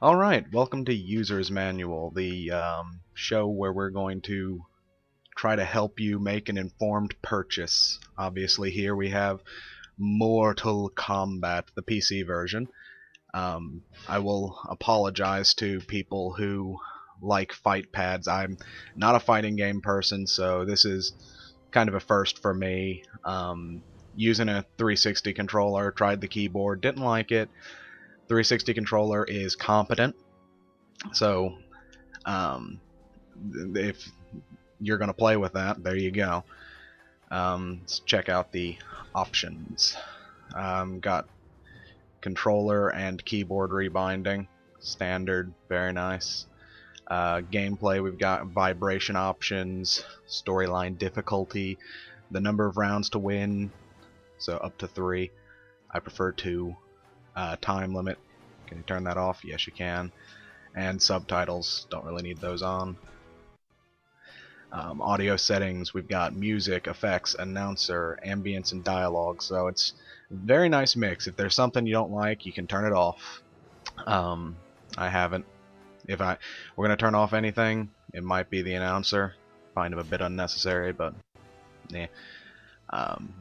Alright, welcome to User's Manual, the show where we're going to try to help you make an informed purchase. Obviously here we have Mortal Kombat, the PC version. I will apologize to people who like fight pads. I'm not a fighting game person, so this is kind of a first for me. Using a 360 controller, tried the keyboard, didn't like it. 360 controller is competent, so if you're going to play with that, there you go. Let's check out the options. Got controller and keyboard rebinding, standard, very nice. Gameplay, we've got vibration options, storyline difficulty, the number of rounds to win, so up to 3. I prefer 2. Time limit, can you turn that off? Yes, you can. And subtitles, don't really need those on. Audio settings, we've got music, effects, announcer, ambience, and dialogue, so it's a very nice mix. If there's something you don't like, you can turn it off. I haven't. We're going to turn off anything, it might be the announcer. Kind of a bit unnecessary, but yeah.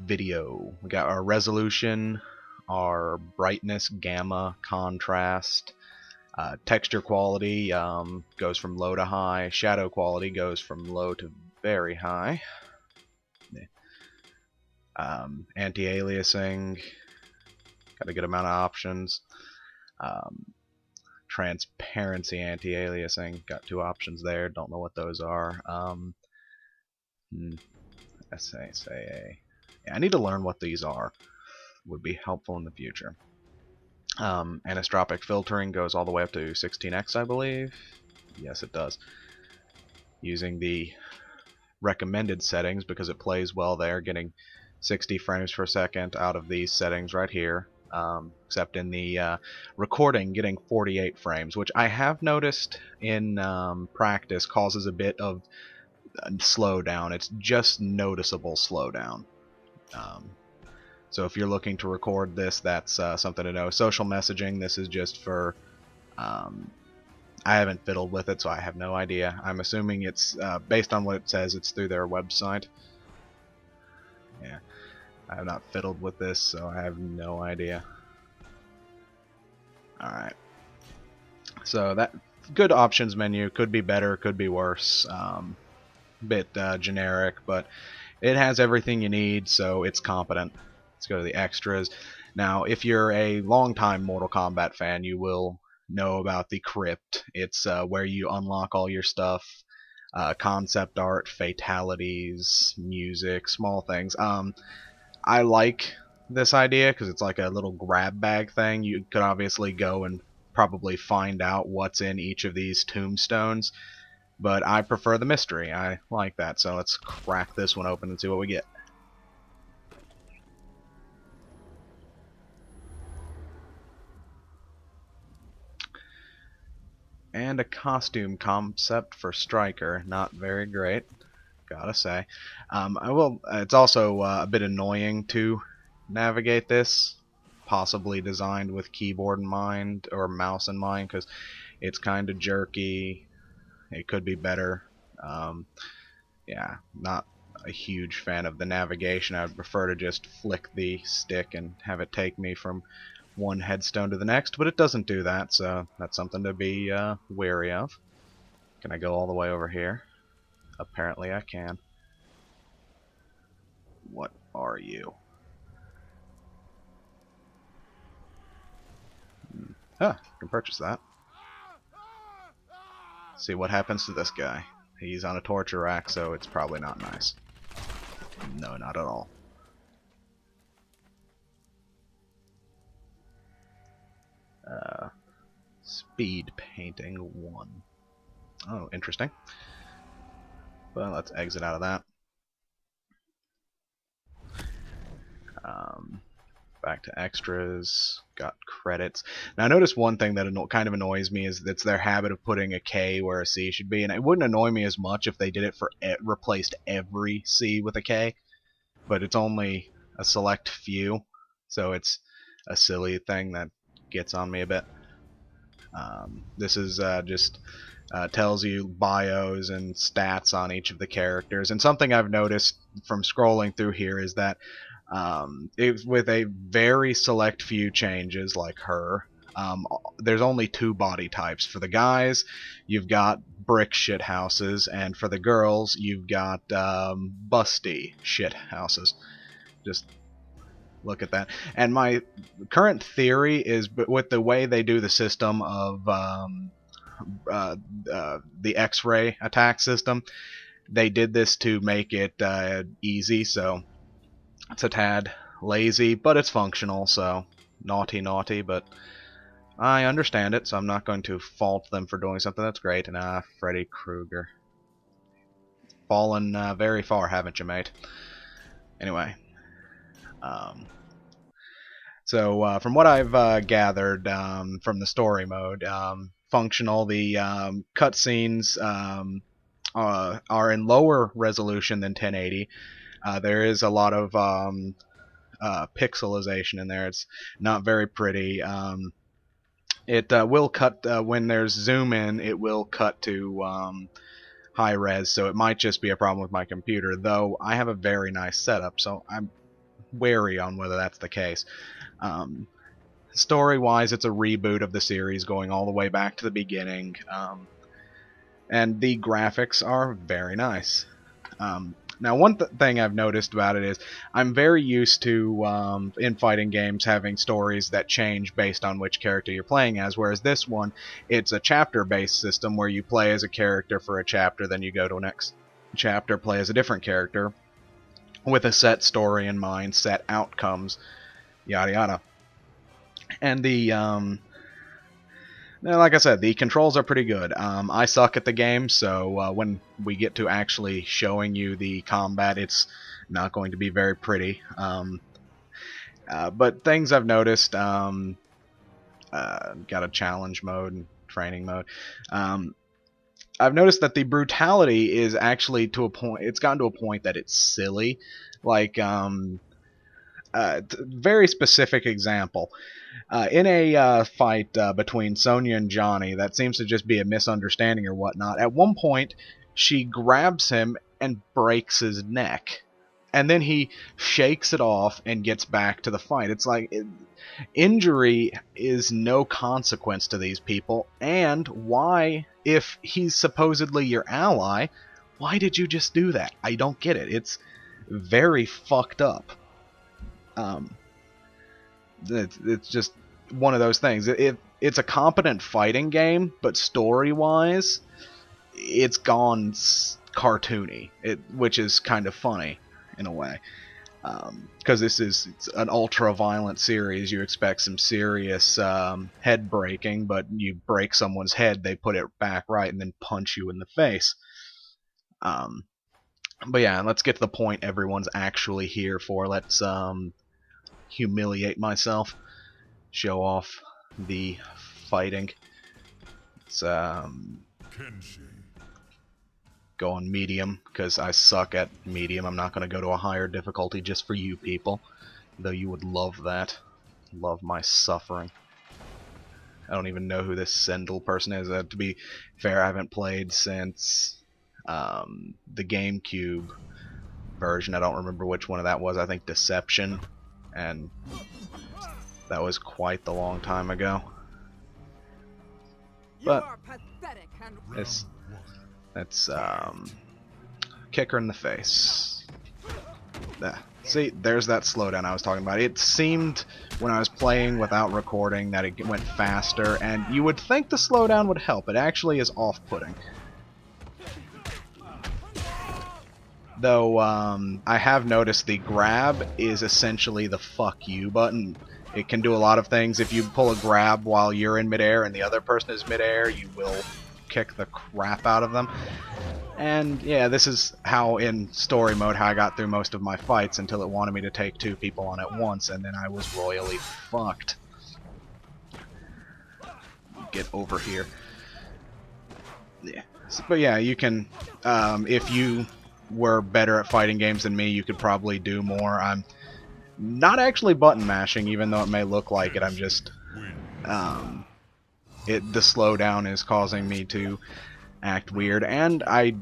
Video, we got our resolution, our brightness, gamma, contrast, texture quality goes from low to high, shadow quality goes from low to very high, anti-aliasing, got a good amount of options, transparency anti-aliasing, got 2 options there, don't know what those are. SAA. Yeah, I need to learn what these are. Would be helpful in the future. Anisotropic filtering goes all the way up to 16x, I believe. Yes, it does. Using the recommended settings because it plays well there, getting 60 frames per second out of these settings right here. Except in the recording, getting 48 frames, which I have noticed in practice causes a bit of slowdown. It's just noticeable slowdown. So if you're looking to record this, that's something to know. Social messaging, this is just for... I haven't fiddled with it, so I have no idea. I'm assuming it's, based on what it says, it's through their website. Yeah, I have not fiddled with this, so I have no idea. Alright. So that good options menu, could be better, could be worse. Bit generic, but it has everything you need, so it's competent. Let's go to the extras. Now, if you're a longtime Mortal Kombat fan, you will know about the Crypt. It's where you unlock all your stuff, concept art, fatalities, music, small things. I like this idea because it's like a little grab bag thing. You could obviously go and probably find out what's in each of these tombstones, but I prefer the mystery. I like that, so let's crack this one open and see what we get. And a costume concept for Striker, not very great, gotta say. It's also a bit annoying to navigate this, possibly designed with keyboard in mind or mouse in mind, because it's kind of jerky. It could be better. Yeah, not a huge fan of the navigation. I would prefer to just flick the stick and have it take me from one headstone to the next, but it doesn't do that, so that's something to be wary of. Can I go all the way over here? Apparently I can. What are you? Huh, you can purchase that. See what happens to this guy. He's on a torture rack, so it's probably not nice. No, not at all. Speed painting 1. Oh, interesting. Well, let's exit out of that. Back to extras. Got credits. Now, I noticed one thing that kind of annoys me is it's their habit of putting a K where a C should be, and it wouldn't annoy me as much if they did it for replaced every C with a K, but it's only a select few, so it's a silly thing that gets on me a bit. This is just tells you bios and stats on each of the characters. And something I've noticed from scrolling through here is that with a very select few changes like her, there's only 2 body types. For the guys, you've got brick shit houses, and for the girls, you've got busty shit houses. Just look at that. And my current theory is, with the way they do the system of the X-ray attack system, they did this to make it easy, so it's a tad lazy, but it's functional, so naughty, but I understand it, so I'm not going to fault them for doing something that's great. And Freddy Krueger. Fallen very far, haven't you, mate? Anyway. So from what I've gathered from the story mode, functional, the cutscenes are in lower resolution than 1080. There is a lot of pixelization in there. It's not very pretty. It will cut when there's zoom in. It will cut to high res, so it might just be a problem with my computer. Though I have a very nice setup, so I'm wary on whether that's the case. Story-wise, it's a reboot of the series, going all the way back to the beginning, and the graphics are very nice. Now, one thing I've noticed about it is I'm very used to, in fighting games, having stories that change based on which character you're playing as, whereas this one, it's a chapter-based system where you play as a character for a chapter, then you go to the next chapter, play as a different character, with a set story in mind, set outcomes, yada yada. And like I said, the controls are pretty good. I suck at the game, so when we get to actually showing you the combat, it's not going to be very pretty. But things I've noticed, got a challenge mode and training mode. I've noticed that the brutality is actually to a point. It's gotten to a point that it's silly. Like, very specific example. In a fight between Sonya and Johnny, that seems to just be a misunderstanding or whatnot. At one point, she grabs him and breaks his neck. And then he shakes it off and gets back to the fight. It's like, injury is no consequence to these people. And why, if he's supposedly your ally, why did you just do that? I don't get it. It's very fucked up. It's just one of those things. It's a competent fighting game, but story-wise, it's gone cartoony, which is kind of funny in a way. Because it's an ultra-violent series, you expect some serious head-breaking, but you break someone's head, they put it back right, and then punch you in the face. But yeah, let's get to the point everyone's actually here for. Let's humiliate myself, show off the fighting. Let's go on medium, because I suck at medium. I'm not going to go to a higher difficulty just for you people, though you would love that. Love my suffering. I don't even know who this Sendel person is. To be fair, I haven't played since the GameCube version. I don't remember which one of that was. I think Deception, and that was quite the long time ago. But let's kick her in the face. See, there's that slowdown I was talking about. It seemed when I was playing without recording that it went faster, and you would think the slowdown would help. It actually is off-putting. Though, I have noticed the grab is essentially the fuck you button. It can do a lot of things. If you pull a grab while you're in midair and the other person is midair, you will kick the crap out of them. And yeah, this is how, in story mode, how I got through most of my fights until it wanted me to take 2 people on at once, and then I was royally fucked. Get over here. Yeah. But yeah, you can, if you were better at fighting games than me, you could probably do more. I'm not actually button mashing, even though it may look like it. I'm just The slowdown is causing me to act weird, and I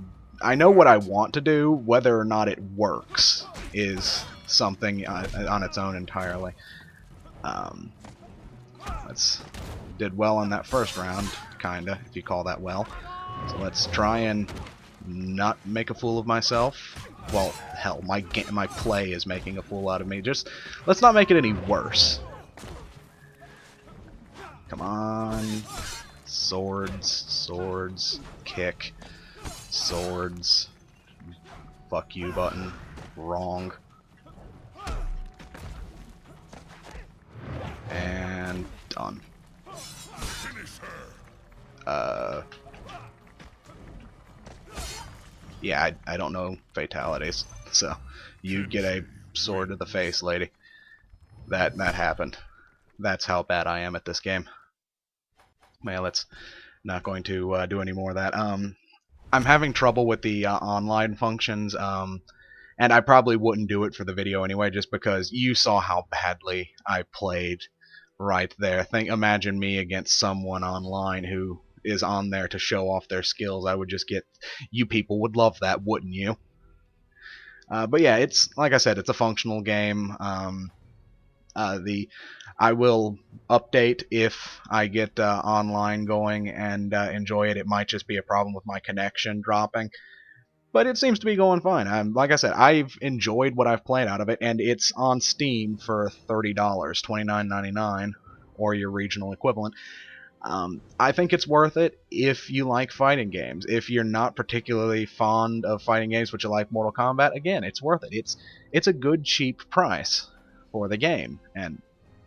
know what I want to do. Whether or not it works is something on its own entirely. Let's did well on that first round, kinda, if you call that well. So let's try and not make a fool of myself. Well, hell, my play is making a fool out of me. Just let's not make it any worse. Come on. Swords, kick, swords, fuck you button, wrong. And done. Yeah, I don't know fatalities, so you get a sword to the face, lady. That happened. That's how bad I am at this game. Well, let's not going to do any more of that. I'm having trouble with the online functions, and I probably wouldn't do it for the video anyway, just because you saw how badly I played right there. Imagine me against someone online who is on there to show off their skills. I would just get, you people would love that, wouldn't you? But yeah, it's like I said, it's a functional game. I will update if I get online going and enjoy it. It might just be a problem with my connection dropping, but it seems to be going fine. Like I said, I've enjoyed what I've played out of it, and it's on Steam for $30, $29.99, or your regional equivalent. I think it's worth it if you like fighting games. If you're not particularly fond of fighting games, but you like Mortal Kombat, again, it's worth it. It's a good, cheap price for the game, and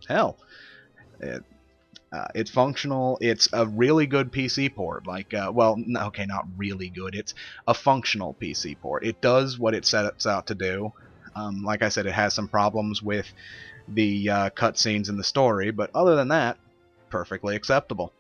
hell, it's functional. It's a really good PC port. Well, okay, not really good. It's a functional PC port. It does what it sets out to do. Like I said, it has some problems with the cutscenes in the story, but other than that, perfectly acceptable.